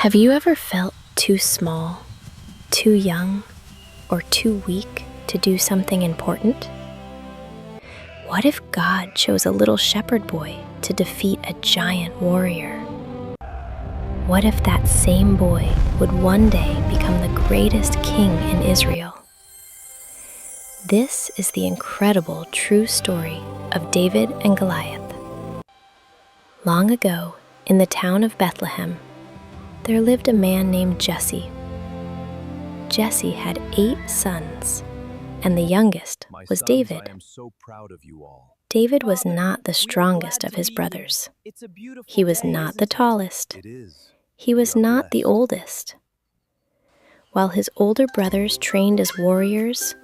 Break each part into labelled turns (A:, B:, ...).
A: Have you ever felt too small, too young, or too weak to do something important? What if God chose a little shepherd boy to defeat a giant warrior? What if that same boy would one day become the greatest king in Israel? This is the incredible true story of David and Goliath. Long ago, in the town of Bethlehem, there lived a man named Jesse. Jesse had 8 sons, and the youngest was David. David was not the strongest of his brothers. He was not the tallest. He was not the oldest. While his older brothers trained as warriors,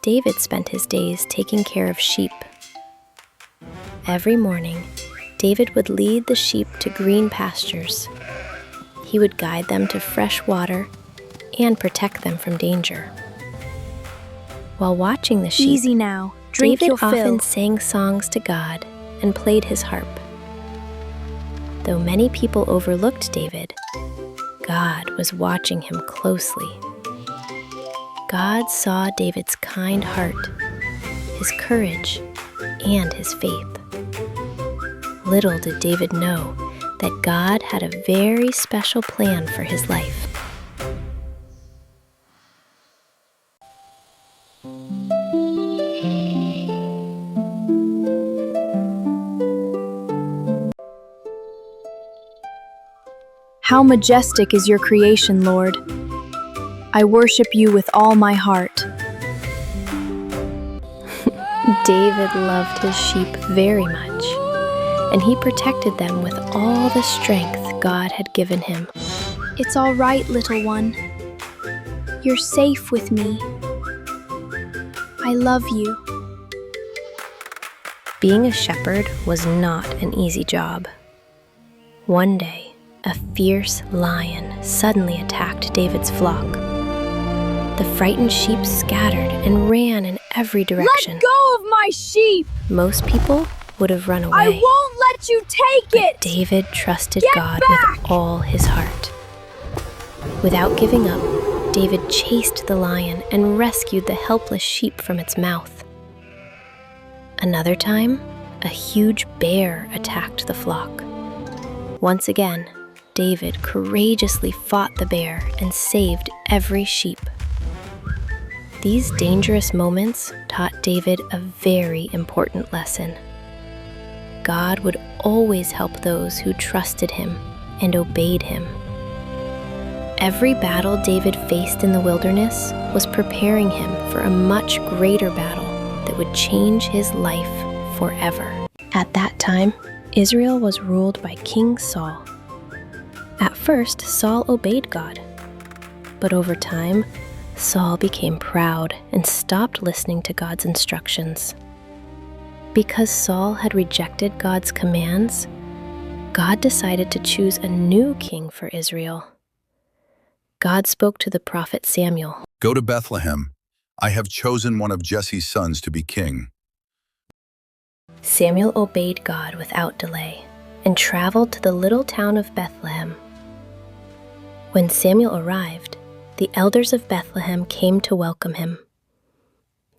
A: David spent his days taking care of sheep. Every morning, David would lead the sheep to green pastures. He would guide them to fresh water and protect them from danger. While watching the sheep,
B: Easy now. Drink
A: David
B: your fill.
A: often sang songs to God and played his harp. Though many people overlooked David, God was watching him closely. God saw David's kind heart, his courage, and his faith. Little did David know that God had a very special plan for his life.
B: How majestic is your creation, Lord. I worship you with all my heart.
A: David loved his sheep very much, and he protected them with all the strength God had given him.
B: It's all right, little one. You're safe with me. I love you.
A: Being a shepherd was not an easy job. One day, a fierce lion suddenly attacked David's flock. The frightened sheep scattered and ran in every direction.
B: Let go of my sheep!
A: Most people would have run away.
B: I won't let you take it!
A: David trusted
B: Get
A: God
B: back!
A: with all his heart. Without giving up, David chased the lion and rescued the helpless sheep from its mouth. Another time, a huge bear attacked the flock. Once again, David courageously fought the bear and saved every sheep. These dangerous moments taught David a very important lesson. God would always help those who trusted him and obeyed him. Every battle David faced in the wilderness was preparing him for a much greater battle that would change his life forever. At that time, Israel was ruled by King Saul. At first, Saul obeyed God, but over time, Saul became proud and stopped listening to God's instructions. Because Saul had rejected God's commands, God decided to choose a new king for Israel. God spoke to the prophet Samuel.
C: Go to Bethlehem. I have chosen one of Jesse's sons to be king.
A: Samuel obeyed God without delay and traveled to the little town of Bethlehem. When Samuel arrived, the elders of Bethlehem came to welcome him.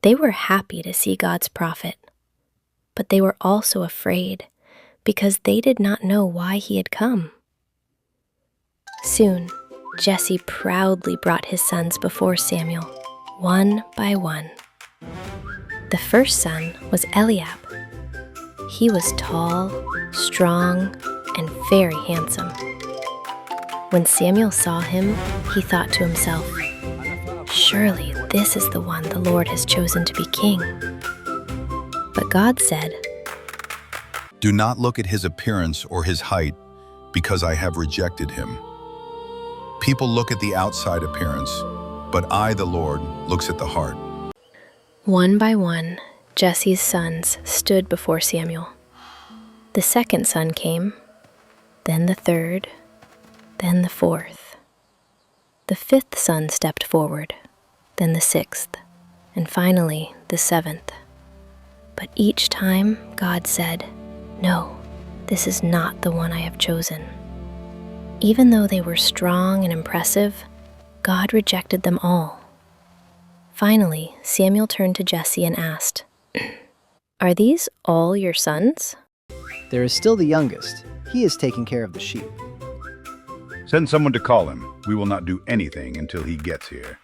A: They were happy to see God's prophet, but they were also afraid because they did not know why he had come. Soon, Jesse proudly brought his sons before Samuel, one by one. The first son was Eliab. He was tall, strong, and very handsome. When Samuel saw him, he thought to himself, "Surely this is the one the Lord has chosen to be king." But God said,
C: Do not look at his appearance or his height, because I have rejected him. People look at the outside appearance, but I, the Lord, looks at the heart.
A: One by one, Jesse's sons stood before Samuel. The second son came, then the third, then the fourth. The fifth son stepped forward, then the sixth, and finally the seventh. But each time God said, "No, this is not the one I have chosen." Even though they were strong and impressive, God rejected them all. Finally, Samuel turned to Jesse and asked, "Are these all your sons?"
D: There is still the youngest. He is taking care of the sheep.
C: Send someone to call him. We will not do anything until he gets here.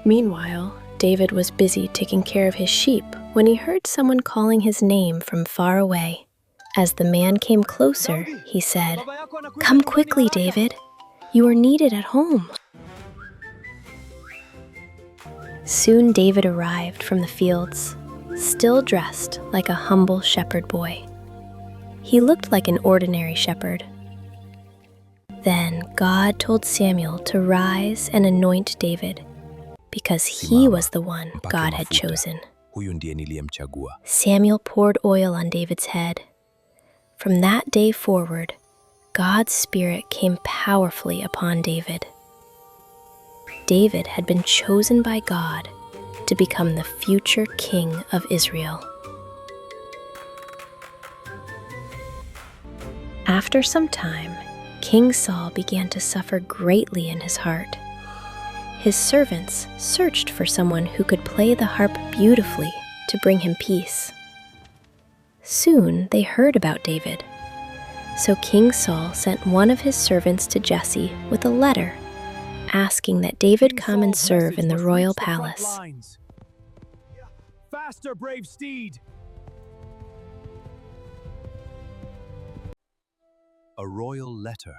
A: Meanwhile, David was busy taking care of his sheep when he heard someone calling his name from far away. As the man came closer, he said, "Come quickly, David. You are needed at home." Soon David arrived from the fields, still dressed like a humble shepherd boy. He looked like an ordinary shepherd. Then God told Samuel to rise and anoint David, because he was the one God had chosen. Samuel poured oil on David's head. From that day forward, God's Spirit came powerfully upon David. David had been chosen by God to become the future king of Israel. After some time, King Saul began to suffer greatly in his heart. His servants searched for someone who could play the harp beautifully to bring him peace. Soon they heard about David. So King Saul sent one of his servants to Jesse with a letter asking that David come and serve in the royal palace.
E: Faster, brave steed!
F: A royal letter.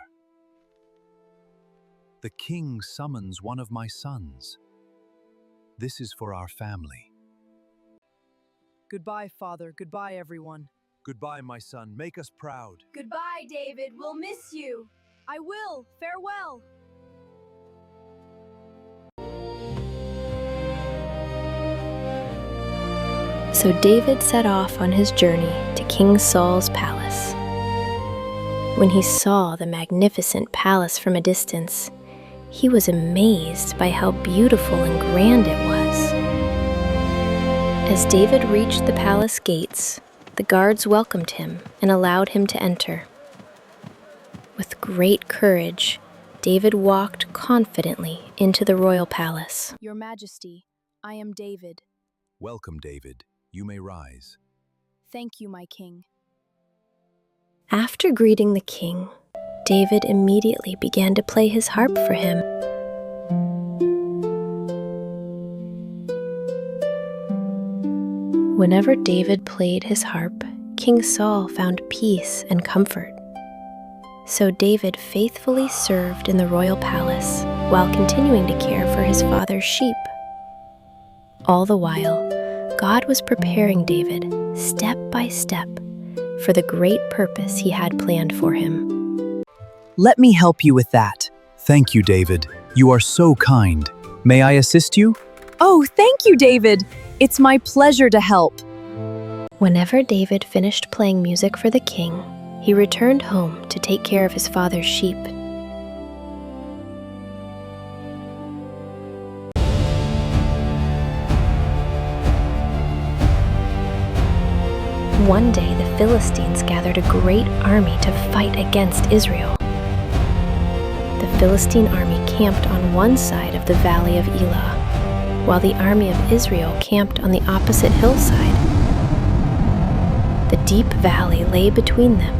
F: The king summons one of my sons. This is for our family.
E: Goodbye, father. Goodbye, everyone.
F: Goodbye, my son. Make us proud.
B: Goodbye, David. We'll miss you.
E: I will. Farewell.
A: So David set off on his journey to King Saul's palace. When he saw the magnificent palace from a distance, he was amazed by how beautiful and grand it was. As David reached the palace gates, the guards welcomed him and allowed him to enter. With great courage, David walked confidently into the royal palace.
B: Your Majesty, I am David.
F: Welcome, David. You may rise.
B: Thank you, my king.
A: After greeting the king, David immediately began to play his harp for him. Whenever David played his harp, King Saul found peace and comfort. So David faithfully served in the royal palace while continuing to care for his father's sheep. All the while, God was preparing David, step by step, for the great purpose he had planned for him.
D: Let me help you with that.
F: Thank you, David. You are so kind. May I assist you?
B: Oh, thank you, David. It's my pleasure to help.
A: Whenever David finished playing music for the king, he returned home to take care of his father's sheep. One day, the Philistines gathered a great army to fight against Israel. The Philistine army camped on one side of the valley of Elah, while the army of Israel camped on the opposite hillside. The deep valley lay between them,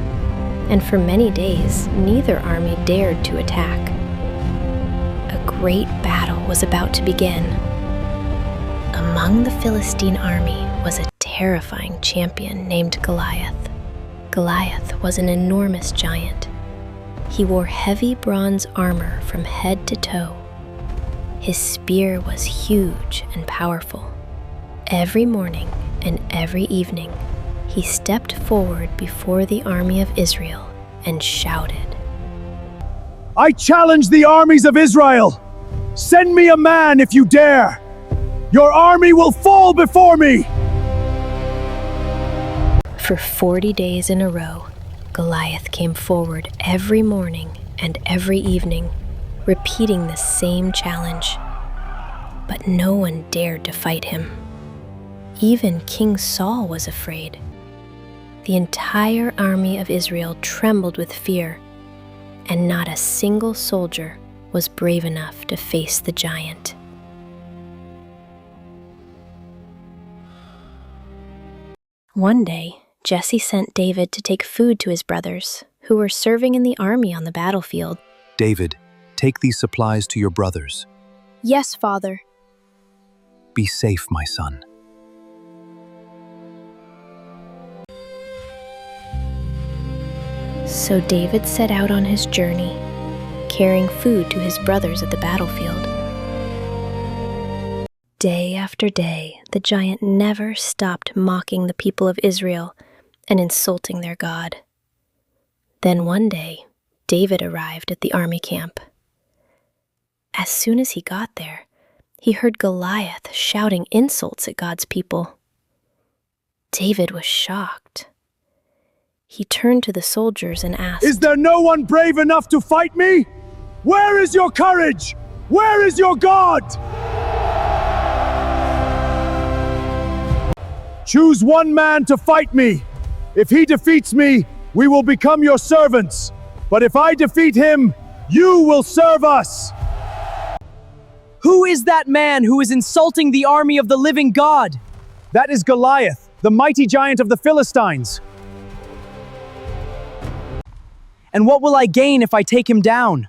A: and for many days, neither army dared to attack. A great battle was about to begin. Among the Philistine army was a terrifying champion named Goliath. Goliath was an enormous giant. He wore heavy bronze armor from head to toe. His spear was huge and powerful. Every morning and every evening, he stepped forward before the army of Israel and shouted,
E: I challenge the armies of Israel! Send me a man if you dare! Your army will fall before me!
A: For 40 days in a row, Goliath came forward every morning and every evening, repeating the same challenge. But no one dared to fight him. Even King Saul was afraid. The entire army of Israel trembled with fear, and not a single soldier was brave enough to face the giant. One day, Jesse sent David to take food to his brothers, who were serving in the army on the battlefield.
F: David, take these supplies to your brothers.
B: Yes, Father.
F: Be safe, my son.
A: So David set out on his journey, carrying food to his brothers at the battlefield. Day after day, the giant never stopped mocking the people of Israel and insulting their God. Then one day, David arrived at the army camp. As soon as he got there, he heard Goliath shouting insults at God's people. David was shocked. He turned to the soldiers and asked,
E: Is there no one brave enough to fight me? Where is your courage? Where is your God? Choose one man to fight me. If he defeats me, we will become your servants. But if I defeat him, you will serve us.
G: Who is that man who is insulting the army of the living God?
E: That is Goliath, the mighty giant of the Philistines.
G: And what will I gain if I take him down?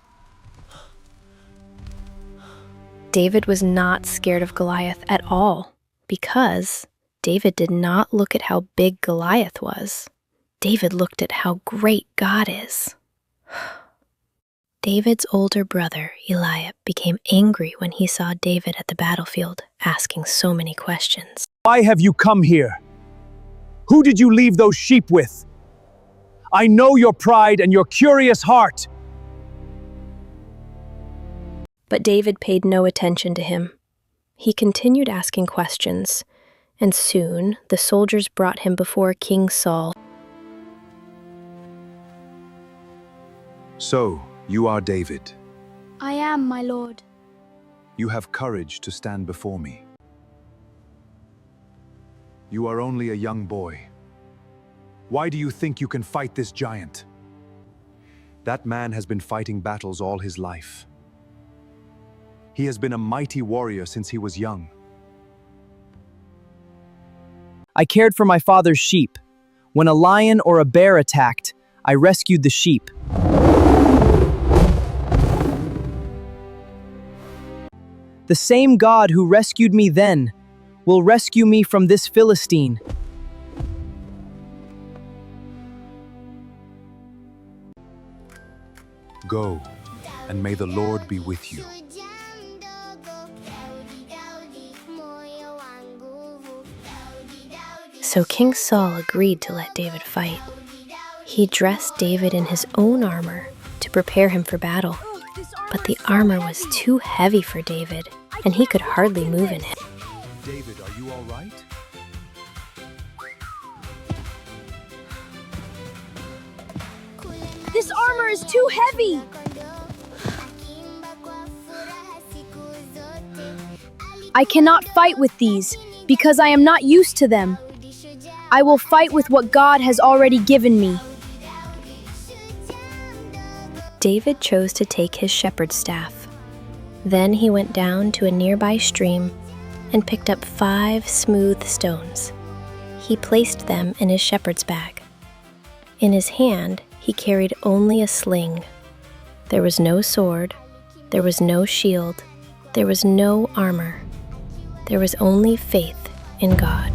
A: David was not scared of Goliath at all, because David did not look at how big Goliath was. David looked at how great God is. David's older brother, Eliab, became angry when he saw David at the battlefield, asking so many questions.
E: Why have you come here? Who did you leave those sheep with? I know your pride and your curious heart.
A: But David paid no attention to him. He continued asking questions, and soon the soldiers brought him before King Saul.
F: So, you are David.
B: I am, my lord.
F: You have courage to stand before me. You are only a young boy. Why do you think you can fight this giant? That man has been fighting battles all his life. He has been a mighty warrior since he was young.
G: I cared for my father's sheep. When a lion or a bear attacked, I rescued the sheep. The same God who rescued me then will rescue me from this Philistine.
F: Go, and may the Lord be with you.
A: So King Saul agreed to let David fight. He dressed David in his own armor to prepare him for battle. But the armor was too heavy for David, and he could hardly move in it.
F: David, are you all right?
B: This armor is too heavy! I cannot fight with these, because I am not used to them. I will fight with what God has already given me.
A: David chose to take his shepherd's staff. Then he went down to a nearby stream and picked up 5 smooth stones. He placed them in his shepherd's bag. In his hand, he carried only a sling. There was no sword, there was no shield, there was no armor. There was only faith in God.